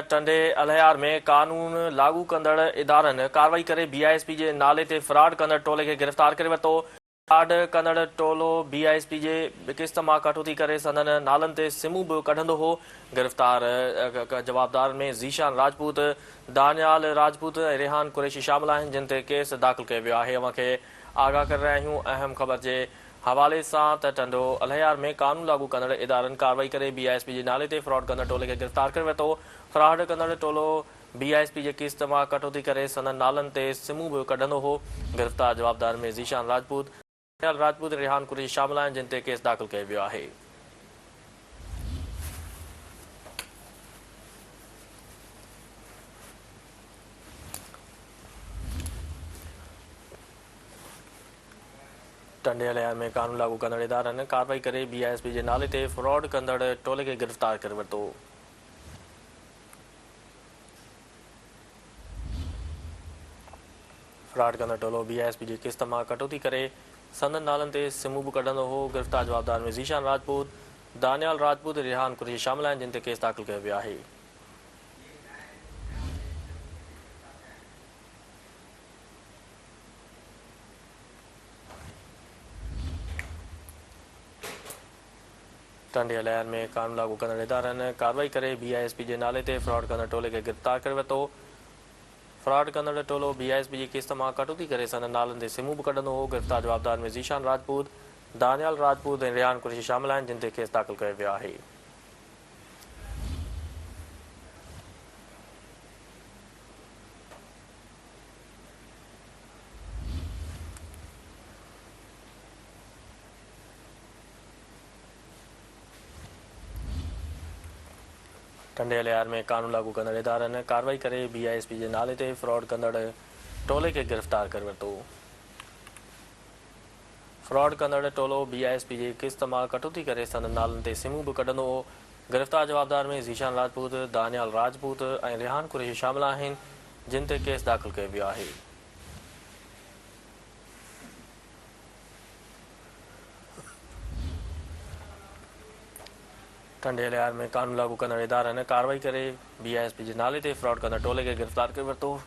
टंडे अलहयार में कानून लागू कंदड़ इदारनि कार्रवाई करे बीआईएसपी जे नाले ते फ्रॉड कंदड़ टोले खे गिरफ़्तार करे वरितो। फ्रॉड कंदड़ टोलो बीआईएसपी जे किस्त मां कटौती करे संदनि नालनि ते सिमूं बि कढंदो हो। गिरफ़्तार जवाबदार में ज़ीशान राजपूत, दानियाल राजपूत ऐं रेहान कुरैशी शामिल आहिनि, जिन ते केस दाख़िल कयो वियो आहे। अव्हां खे आगाह करे रहिया आहियूं अहम ख़बर जे हवाले सां त टंडो अलहयार में कानून लागू कंदड़ इदारनि कार्रवाई करे बीआईएसपी जे नाले ते फ्रॉड कंदड़ टोले खे गिरफ़्तार करे वरितो। फ्रॉड कंदड़ टोलो बीआईएसपी जे किस्त मां कटौती करे संदनि नालनि ते सिमूं बि कढंदो हो। गिरफ़्तार जवाबदार में ज़ीशान राजपूत, दानियाल राजपूत, रेहान कुरैशी शामिल आहिनि, जिन ते केस दाख़िल कयो वियो आहे। टंडे अलहयार में कानून लागू कंदड़ इदारनि कार्रवाई करे बीआईएसपी जे नाले ते फ्रॉड कंदड़ टोले खे गिरफ़्तार करे वरितो। फ्रॉड कंदड़ टोलो बीआईएसपी जी किस्त मां कटौती करे संदनि नालनि ते सिमूं बि कढंदो हो। गिरफ़्तार जवाबदार में ज़ीशान राजपूत, दानियाल राजपूत, रेहान कुरैशी शामिल आहिनि, जिन ते केस दाख़िल कयो वियो आहे। टंडे अलहयार में कानून लागू कंदड़ इदारनि कार्रवाई करे बीआईएसपी जे नाले ते फ्रॉड कंदड़ टोले खे गिरफ़्तार करे वरितो। फ्रॉड कंदड़ टोलो बीआईएसपी जी किस्त मां कटौती करे संदनि नालनि ते सिमूं बि कढंदो हो। गिरफ़्तार जवाबदार में ज़ीशान राजपूत, दानियाल राजपूत ऐं रेहान कुरैशी शामिल आहिनि, जिन ते केस दाख़िल कयो वियो आहे। टंडे अलहयार में कानून लागू कंदड़ इदारनि कार्रवाई करे बीआईएसपी जे नाले ते फ्रॉड कंदड़ टोले खे गिरफ़्तार करे वरितो। फ्रॉड कंदड़ टोलो बीआईएसपी जी किस्त मां कटौती करे संदनि नालनि ते सिमूं बि कढंदो हो। गिरफ़्तार जवाबदार में ज़ीशान राजपूत, दानियाल राजपूत ऐं रेहान कुरैशी शामिल आहिनि, जिन ते केस दाख़िल कयो वियो आहे। टंडे अलहयार में कानून लागू कंदड़ इदारनि कार्रवाई करे बीआईएसपी जे नाले ते फ्रॉड कंदड़ टोले खे गिरफ़्तार करे वरितो।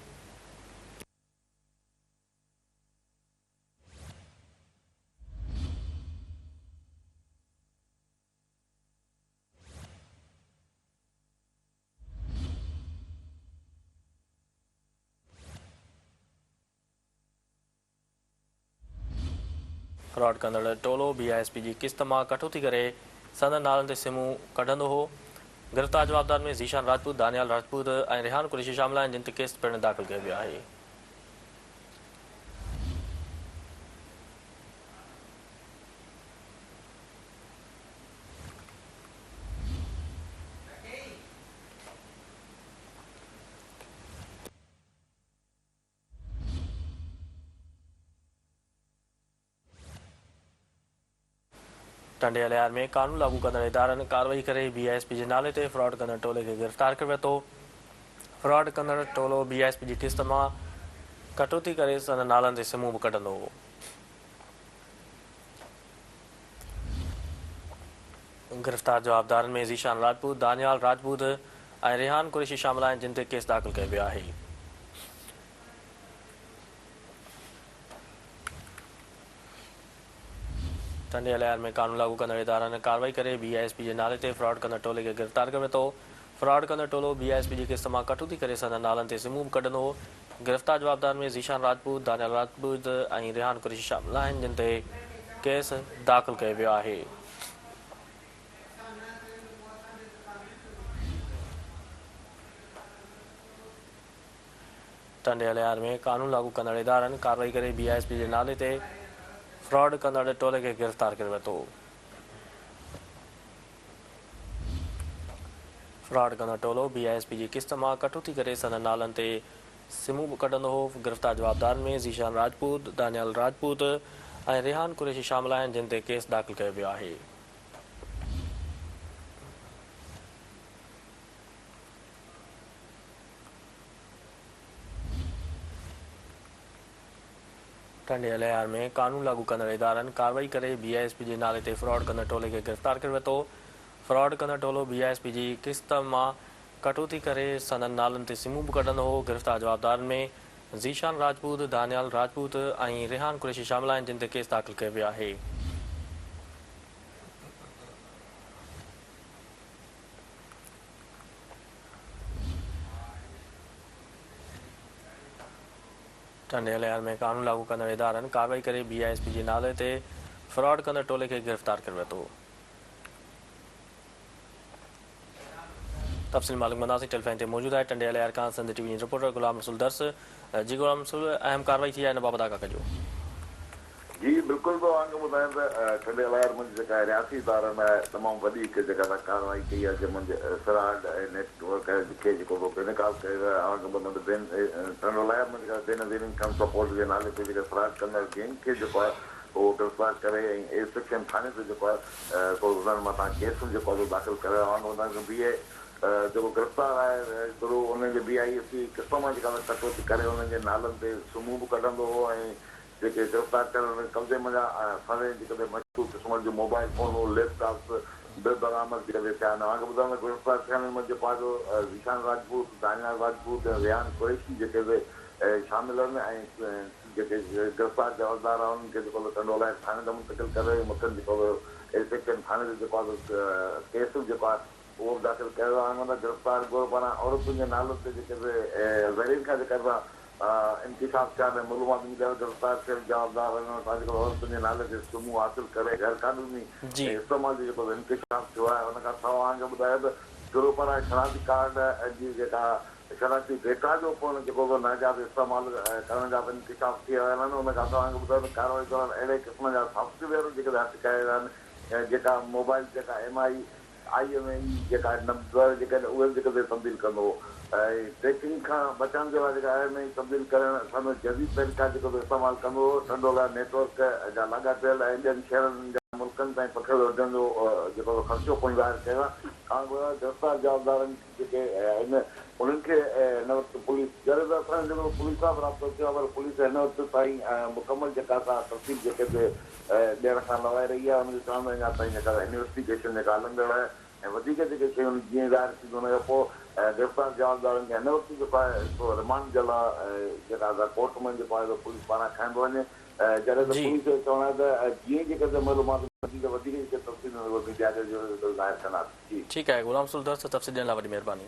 फ्रॉड कंदड़ टोलो बीआईएसपी जी किस्त मां कटौती करे संदनि नालनि ते सिमूं कढंदो हो। गिरफ़्तार जवाबदार में ज़ीशान राजपूत, दानियाल राजपूत ऐं रेहान कुरैशी शामिल आहिनि, जिन ते केस पिणु दाख़िल कयो वियो आहे। टंडे अलहयार में कानून लागू कंदड़ इदारनि कार्रवाई करे बीआईएसपी जे नाले ते फ्रॉड कंदड़ टोले खे गिरफ़्तार करे वरितो। फ्रॉड कंदड़ टोलो बीआईएसपी जी किस्त मां कटौती करे संदनि नालनि ते सिमूं बि कढंदो हो। गिरफ़्तार जवाबदारनि में ज़ीशान राजपूत, दानियाल राजपूत ऐं रेहान कुरैशी शामिल आहिनि, जिन ते केस दाख़िल कयो वियो आहे। टंडे अलहयार में कानून लागू कंदड़ इदारनि कार्रवाई करे बीआईएसपी जे नाले ते फ्रॉड कंदड़ टोले खे गिरफ़्तार करे वरितो। फ्रॉड कंदड़ टोलो बीआईएसपी जी किस्त मां कटौती करे संदनि नालनि ते सिमूं बि कढंदो हो। गिरफ़्तार जवाबदार में ज़ीशान राजपूत, दानियाल राजपूत ऐं रेहान कुरैशी शामिल आहिनि, जिन ते केस दाख़िल कयो वियो आहे। टंडे अलहयार में कानून लागू कंदड़ इदारनि कार्रवाई करे बीआईएसपी जे नाले ते फ्रॉड कंदड़ टोले खे गिरफ़्तार करे वरितो। फ्रॉड कंदड़ टोलो बीआईएसपी जी किस्त मां कटौती करे संदनि नालनि ते सिमूं बि कढंदो हो। गिरफ़्तार जवाबदार में ज़ीशान राजपूत, दानियाल राजपूत ऐं रेहान कुरैशी शामिल आहिनि, जिन ते केस दाख़िल कयो वियो आहे। टंडे अलहयार में कानून लागू कंदड़ इदारनि कार्रवाई करे बीआईएसपी जे नाले ते फ्रॉड कंदड़ टोले खे गिरफ़्तार करे वरितो। फ्रॉड कंदड़ टोलो बीआईएसपी जी किस्त मां कटौती करे संदन नालनि ते सिमूं बि कढंदो हो। गिरफ़्तार जवाबदारनि में ज़ीशान राजपूत, दानियाल राजपूत ऐं रेहान कुरैशी शामिल आहिनि, जिन ते केस दाख़िल कयो वियो आहे। टंडयाल में कानून लागू कंदड़ इदारनि कार्रवाई करे BISP जे नाले ते फ्रॉड कंदड़ टोले खे गिरफ़्तार करे वरितो। तफ़सील मालूम कंदासीं। टेलीफोन ते मौजूदु आहे टंडयाल खां सिंध TV जी रिपोर्टर गुलाम रसूल दर्स। जी गुलाम रसूल, अहम कार्रवाई थी आहे, हिन बाबति आगाह कजो। जी बिल्कुलु तव्हांखे ॿुधायां त टंडयाल में जेका रियासी इदारनि तमामु वॾी हिकु जेका कार्रवाई कई आहे, जंहिंमें फ्रॉड ऐं नेटवर्क खे जेको बेनकाब कयो आहे। टंडयाल में जेका बेनज़ीर इनकम सपोर्ट जे नाले ते जेका फ्रॉड कंदड़ गैंग खे जेको आहे उहो गिरफ़्तार करे ऐं ए सेक्शन थाने ते जेको आहे को उन्हनि मथां केस जेको आहे दाख़िल कयो आहे। जेको गिरफ़्तार आहे गुरू उनजे BISP क़िस्म जेका कटौती करे उन्हनि जे नालनि ते सुम्हूं बि कढंदो हो ऐं जेके गिरफ़्तार कयल कब्ज़े में सारे जेके मशहूरु क़िस्म जो मोबाइल फ़ोन लैपटॉप्स बेबरामद जेके थिया आहिनि। तव्हांखे ॿुधायां गिरफ़्तार थियण में जेको आहे ज़ीशान राजपूत, दानियाल राजपूत, रेहान कुरैशी जेके शामिल आहिनि ऐं जेके गिरफ़्तार जवाबदार आहे उन्हनि खे जेको टंडयाल थाने ते मुंतक़िल करे मथनि जेको ए सेक्शन थाने ते जेको आहे केस जेको आहे उहो बि दाख़िल कयो आहे। गिरफ़्तार गुरू पारां औरतुनि जे नाले ते जेके ज़रीन खां जेका इंकिशाफ थिया आहिनि, मालूमात मिलियल गिरफ़्तार थियल जवाबदार जेको औरतुनि जे नाले ते सुम्हूं हासिल करे गैर क़ानूनी इस्तेमाल जो जेको इंकिशाफ थियो आहे। हुन खां सवाइ तव्हांखे ॿुधायो त गुरू पारां शनाख़ती कार्ड जी जेका शनाख़ती डेटा जो कोन जेको नाजाइज़ इस्तेमाल करण जा बि इंकिशाफ थी विया आहिनि। हुन खां तव्हांखे ॿुधायो त कार्रवाई दौरान अहिड़े क़िस्म जा सॉफ्टवेयर जेके हथ कया विया आहिनि, जेका मोबाइल जेका IMEI जेका नंबर जेके उहे जेके तब्दील कंदो ऐं ट्रैकिंग खां बचण जे लाइ जेका IMEI तब्दील करण असांजो जदीद तरीक़ा जेको इस्तेमालु कंदो हो। टंडयाल नेटवर्क जा लाॻापियल ऐं ॿियनि शहरनि जा मुल्कनि ताईं पखिड़ो वठण जो जेको ख़र्चो पोइ ॿाहिरि कयो आहे। गिरफ़्तार जवाबदारनि जेके आहिनि उन्हनि खे हिन वक़्तु पुलिस जॾहिं त असांजो जेको पुलिस सां बि राब्तो थियो आहे, पर पुलिस हिन वक़्तु ताईं मुकमल जेका तफ़सील जेके ॾियण खां लवाए रही आहे। हुनजे चवण में अञा ताईं जेका इन्वेस्टिगेशन जेका हलंदड़ आहे ऐं वधीक जेके शयूं जीअं ज़ाहिर थींदियूं हुन खां पोइ गिरफ़्तार जवाबदारनि खे हिन वक़्तु जेको आहे रिमांड जे लाइ जेका कोर्ट में जेको आहे पुलिस पारां खंयो वञे। जॾहिं त पुलिस जो चवणु आहे त जीअं जेके मालूमात वधीक जेके तफ़सील ज़ाहिर कंदासीं। ठीकु आहे गुलाम रसूल दर्स, तफ़सील ॾियण लाइ वॾी महिरबानी।